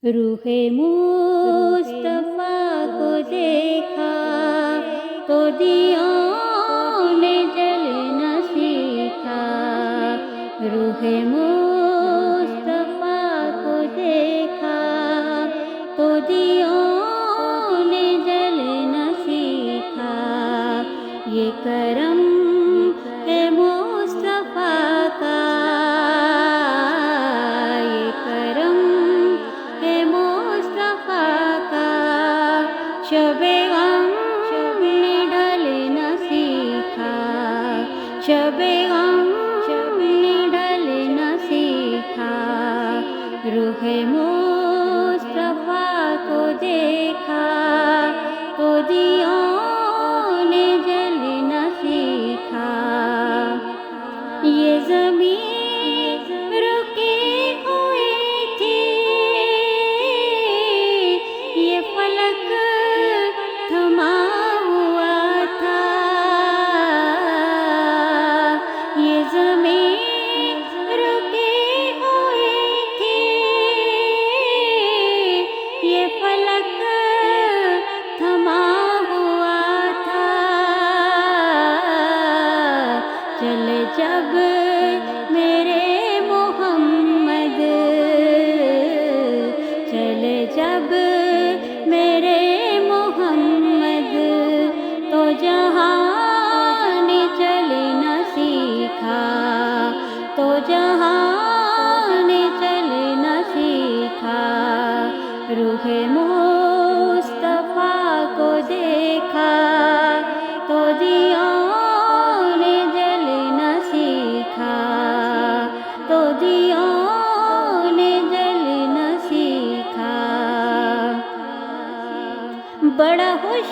روح مصطفیٰ کو دیکھا تو دیوں نے جلنا سیکھا۔ روح مصطفیٰ کو دیکھا تو دیوں نے جلنا سیکھا۔ یہ کرم ہے مصطفیٰ کا، یہ کرم ہے مصطفیٰ کا۔ شب غم نے ڈھلنا سیکھا، شب غم نے ڈھلنا سیکھا۔ روح مصطفیٰ کو دیکھا تو دیوں نے جلنا سیکھا۔ یہ زمین رکے ہوئے تھی، یہ فلک تھما ہوا تھا۔ یہ زمین رکے ہوئے تھی، یہ فلک تھما ہوا تھا۔ چلے جب میرے محمد، چلے جب میرے محمد، تو جہان نے چلنا سیکھا، تو جہان نے چلنا سیکھا۔ روح مصطفیٰ کو دیکھا تو دیوں نے جلنا سیکھا، تو دیوں نے جلنا سیکھا۔ بڑا خوش